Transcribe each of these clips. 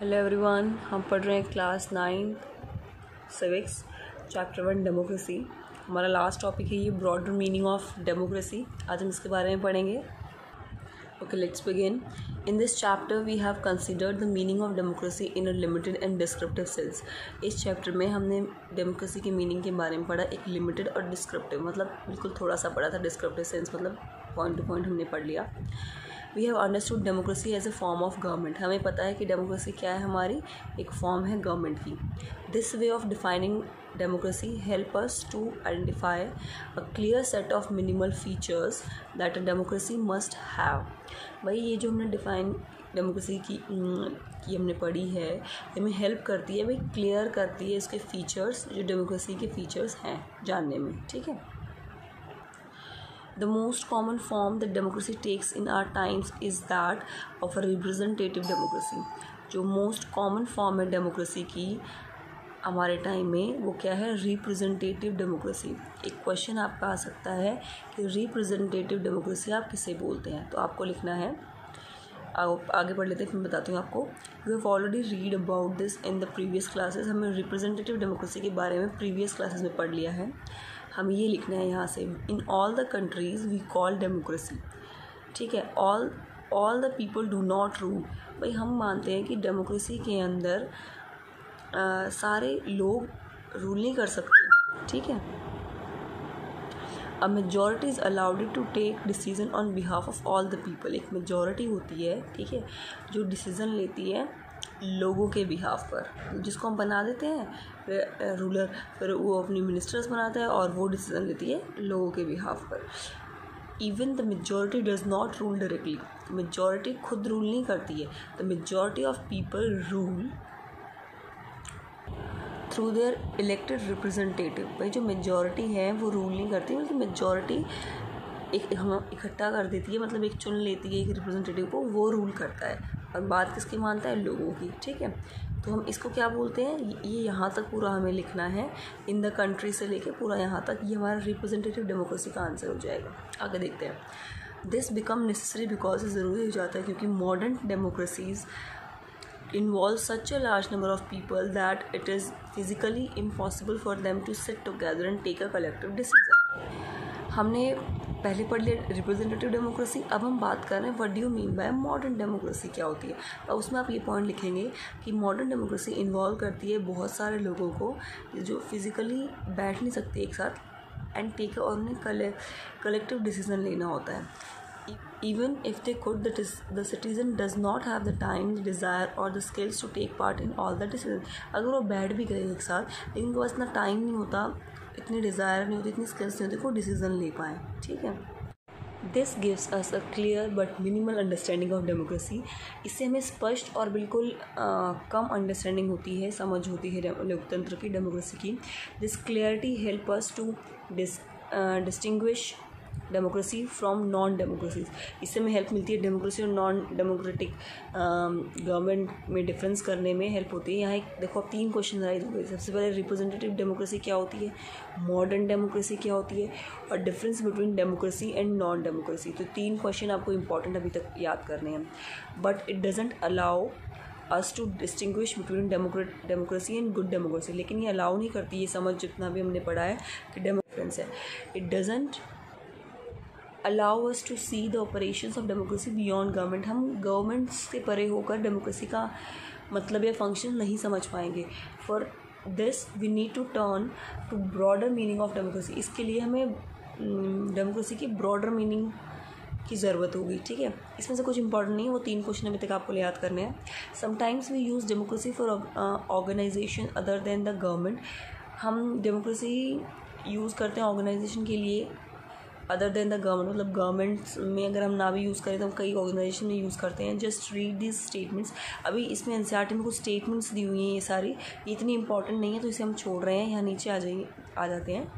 Hello everyone, हम पढ़ रहे हैं क्लास 9 सिविक्स चैप्टर 1 डेमोक्रेसी। हमारा लास्ट टॉपिक है ये ब्रॉडर मीनिंग ऑफ डेमोक्रेसी। आज हम इसके बारे में पढ़ेंगे। Okay, let's begin. In this chapter we have considered the meaning of democracy in a limited and descriptive sense. इस चैप्टर में हमने डेमोक्रेसी के मीनिंग के बारे में पढ़ा, एक लिमिटेड और डिस्क्रिप्टिव, मतलब बिल्कुल थोड़ा सा पढ़ा था। डिस्क्रिप्टिव सेंस मतलब पॉइंट टू पॉइंट हमने पढ़ लिया। We have understood democracy as a form of government. हमें पता है कि डेमोक्रेसी क्या है, हमारी एक फॉर्म है गवर्नमेंट की। This way of defining democracy help us to identify a clear set of minimal features that a democracy must have. भाई ये जो हमने डिफाइन डेमोक्रेसी की हमने पढ़ी है, हमें हेल्प करती है, भाई क्लियर करती है इसके फीचर्स, जो डेमोक्रेसी के फीचर्स हैं जानने में। ठीक है। The most common form that democracy takes in our times is that of a representative democracy. जो most common form है डेमोक्रेसी की हमारे टाइम में, वो क्या है? Representative democracy. एक क्वेश्चन आपका आ सकता है कि रिप्रेजेंटेटिव डेमोक्रेसी आप किसे बोलते हैं, तो आपको लिखना है। आगे पढ़ लेते हैं, फिर बताती हूँ आपको। We have already read about this in the previous classes. हमने रिप्रेजेंटेटिव डेमोक्रेसी के बारे में प्रीवियस क्लासेस में पढ़ लिया है। हमें ये लिखना है यहाँ से, in all the countries we call democracy. ठीक है। All the people do not rule. भाई हम मानते हैं कि डेमोक्रेसी के अंदर सारे लोग रूल नहीं कर सकते। ठीक है। A majority is allowed to take decision on behalf of all the people. एक मेजॉरिटी होती है, ठीक है, जो डिसीज़न लेती है लोगों के बिहाफ पर, जिसको हम बना देते हैं रूलर, फिर वो अपनी मिनिस्टर्स बनाता है और वो डिसीजन लेती है लोगों के बिहाफ पर। Even the majority does not rule directly. Majority खुद रूल नहीं करती है। The majority of people rule through their elected representative. भाई जो मेजॉरिटी है वो रूल नहीं करती, बल्कि मेजॉरिटी एक हम इकट्ठा कर देती है, मतलब एक चुन लेती है एक रिप्रेजेंटेटिव को, वो रूल करता है। और बात किसकी मानता है? लोगों की। ठीक है। तो हम इसको क्या बोलते हैं? ये यहाँ तक पूरा हमें लिखना है, इन द कंट्री से लेके पूरा यहाँ तक। ये हमारा रिप्रेजेंटेटिव डेमोक्रेसी का आंसर हो जाएगा। आगे देखते हैं। दिस बिकम नेसेसरी बिकॉज ज़रूरी हो जाता है क्योंकि modern democracies involve such a large number of people that it is physically impossible for them to sit together and take a collective decision. हमने पहले पढ़ लिया रिप्रेजेंटेटिव डेमोक्रेसी, अब हम बात कर रहे हैं what do you mean by modern democracy, क्या होती है। और उसमें आप ये पॉइंट लिखेंगे कि मॉडर्न डेमोक्रेसी इन्वॉल्व करती है बहुत सारे लोगों को जो फिज़िकली बैठ नहीं सकते एक साथ एंड टेक, और उन्हें कलेक्टिव डिसीजन लेना होता है। Even if they could, the citizen does not have the time, the desire or the skills to take part in all the decisions. अगर वो बैठ भी गए एक साथ, लेकिन उनके पास इतना टाइम नहीं होता, इतनी डिज़ायर नहीं होती, इतनी स्किल्स नहीं होती कि वो डिसीजन ले पाएँ। ठीक है। This gives us a clear but minimal understanding of democracy. इससे हमें स्पष्ट और बिल्कुल कम अंडरस्टैंडिंग होती है, समझ होती है लोकतंत्र की, डेमोक्रेसी की। This clarity help us to distinguish democracy from non democracies. इससे हमें हेल्प मिलती है डेमोक्रेसी और नॉन डेमोक्रेटिक गवर्नमेंट में डिफरेंस करने में हेल्प होती है। यहाँ एक देखो, आप 3 क्वेश्चन राइज होंगे। सबसे पहले रिप्रेजेंटेटिव डेमोक्रेसी क्या होती है, मॉडर्न डेमोक्रेसी क्या होती है, और difference between democracy and non democracy. तो 3 क्वेश्चन आपको इंपॉर्टेंट अभी तक याद करने हैं। But it doesn't allow us to distinguish between democracy and good democracy. लेकिन ये अलाउ नहीं करती, ये समझ जितना भी हमने पढ़ा है कि डिफरेंस है। It doesn't allow us to see the operations of democracy beyond government. हम गवर्नमेंट से परे होकर डेमोक्रेसी का मतलब या फंक्शन नहीं समझ पाएंगे। For this we need to turn to broader meaning of democracy. इसके लिए हमें डेमोक्रेसी की ब्रॉडर मीनिंग की ज़रूरत होगी। ठीक है। इसमें से कुछ इंपॉर्टेंट नहीं है, वो 3 क्वेश्चन अभी तक आपको याद करने हैं। Sometimes we use democracy for organisation other than the government. हम डेमोक्रेसी यूज़ करते हैं ऑर्गेनाइजेशन के लिए अदर देन द गवर्नमेंट, मतलब गवर्नमेंट्स में अगर हम ना भी यूज़ करें तो हम कई ऑर्गेनाइजेशन में यूज़ करते हैं। Just read this statements. अभी इसमें एनसीईआरटी में कुछ स्टेटमेंट्स दी हुई हैं, ये सारी ये इतनी इंपॉर्टेंट नहीं है तो इसे हम छोड़ रहे हैं, यहाँ नीचे आ जाते हैं।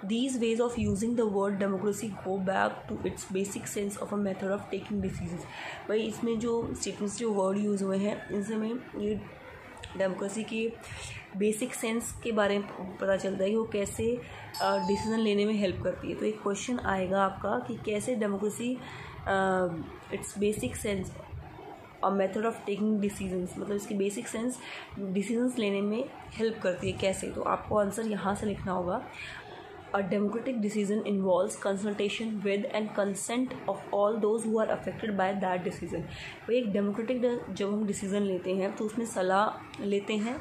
These ways of using the word democracy go back to its basic sense of a method of taking decisions. भाई इसमें जो स्टेटमेंट्स, जो वर्ड यूज़ हुए हैं, इनसे हमें ये डेमोक्रेसी की बेसिक सेंस के बारे में पता चलता है कि वो कैसे डिसीजन लेने में हेल्प करती है। तो एक क्वेश्चन आएगा आपका कि कैसे democracy it's basic sense a method of taking decisions, मतलब इसकी बेसिक सेंस डिसीजंस लेने में हेल्प करती है। कैसे? तो आपको आंसर यहाँ से लिखना होगा। A democratic decision involves consultation with and consent of all those who are affected by that decision। तो एक डेमोक्रेटिक जब हम डिसीज़न लेते हैं तो उसमें सलाह लेते हैं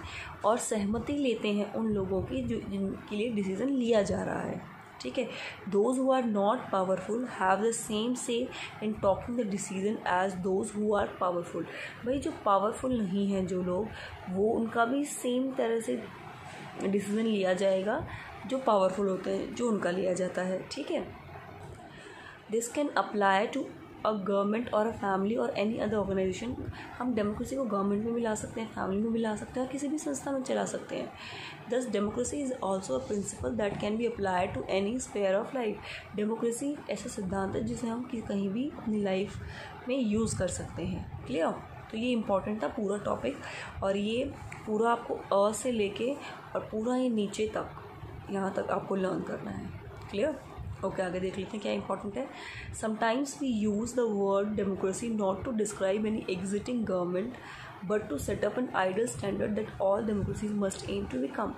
और सहमति लेते हैं उन लोगों की जिनके लिए डिसीज़न लिया जा रहा है। ठीक है। Those who are not powerful have the same say in talking the decision as those who are powerful. भाई जो पावरफुल नहीं हैं जो लोग, वो उनका भी सेम तरह से डिसीज़न लिया जाएगा जो पावरफुल होते हैं, जो उनका लिया जाता है। ठीक है। This can apply to a government or a family or any other organisation. हम डेमोक्रेसी को गवर्नमेंट में भी ला सकते हैं, फैमिली में भी ला सकते हैं और किसी भी संस्था में चला सकते हैं। Thus democracy is also a principle that can be applied to any sphere of life. Democracy ऐसा सिद्धांत है जिसे हम कहीं भी अपनी लाइफ में यूज़ कर सकते हैं। क्लियर? तो ये इम्पॉर्टेंट था पूरा टॉपिक, और ये पूरा आपको अ से लेके और पूरा ये नीचे तक, यहाँ तक आपको लर्न करना है। क्लियर? ओके, आगे देख लेते हैं क्या इंपॉर्टेंट है। Sometimes we use the word democracy not to describe any existing government but to set up an ideal standard that all democracies must aim to become.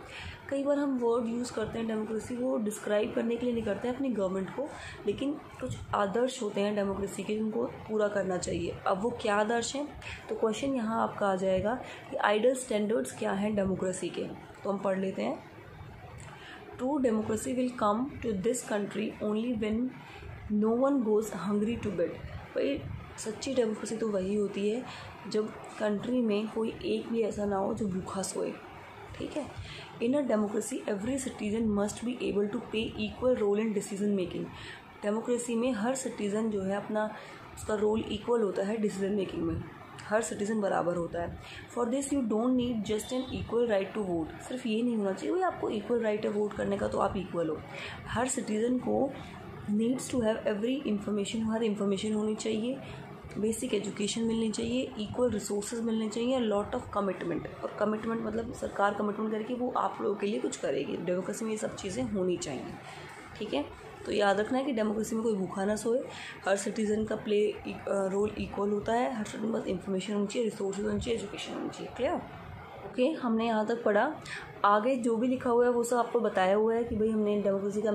कई बार हम वर्ड यूज़ करते हैं डेमोक्रेसी को डिस्क्राइब करने के लिए, नहीं करते हैं अपनी गवर्नमेंट को, लेकिन कुछ आदर्श होते हैं डेमोक्रेसी के जिनको पूरा करना चाहिए। अब वो क्या आदर्श हैं? तो क्वेश्चन यहाँ आपका आ जाएगा कि आइडियल स्टैंडर्ड्स क्या हैं डेमोक्रेसी के। तो हम पढ़ लेते हैं। True democracy will come to this country only when no one goes hungry to bed। भाई सच्ची डेमोक्रेसी तो वही होती है जब कंट्री में कोई एक भी ऐसा ना हो जो भूखा सोए। ठीक है। In a democracy every citizen must be able to play equal role in decision making. Democracy में हर सिटीज़न जो है अपना उसका रोल इक्वल होता है डिसीजन मेकिंग में, हर सिटीज़न बराबर होता है। For this you don't need just an equal right to vote. सिर्फ ये नहीं होना चाहिए भाई आपको इक्वल राइट है वोट करने का तो आप इक्वल हो। हर सिटीज़न को needs to have every information, हर इंफॉर्मेशन होनी चाहिए, बेसिक एजुकेशन मिलनी चाहिए, इक्वल रिसोर्सेज मिलने चाहिए, लॉट ऑफ कमिटमेंट। और कमिटमेंट मतलब सरकार कमिटमेंट करके वो आप लोगों के लिए कुछ करेगी। डेमोक्रेसी में ये सब चीज़ें होनी चाहिए। ठीक है। तो याद रखना है कि डेमोक्रेसी में कोई भूखा ना सोए, हर सिटीज़न का रोल इक्वल होता है, हर सिटीजन के पास इंफॉर्मेशन होनी चाहिए, रिसोर्सेज होनी चाहिए, एजुकेशन होनी चाहिए। क्लियर? ओके, हमने यहाँ तक पढ़ा। आगे जो भी लिखा हुआ है वो सब आपको बताया हुआ है कि भाई हमने डेमोक्रेसी का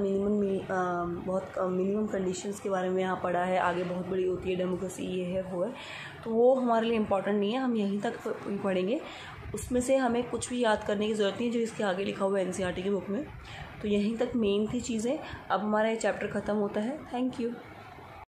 मिनिमम कंडीशंस के बारे में यहाँ पढ़ा है। आगे बहुत बड़ी होती है डेमोक्रेसी, ये है वो है, तो वो हमारे लिए इम्पॉर्टेंट नहीं है, हम यहीं तक पढ़ेंगे। उसमें से हमें कुछ भी याद करने की ज़रूरत नहीं है जो इसके आगे लिखा हुआ है एनसीईआरटी की बुक में। तो यहीं तक मेन थी चीज़ें। अब हमारा ये चैप्टर ख़त्म होता है। Thank you.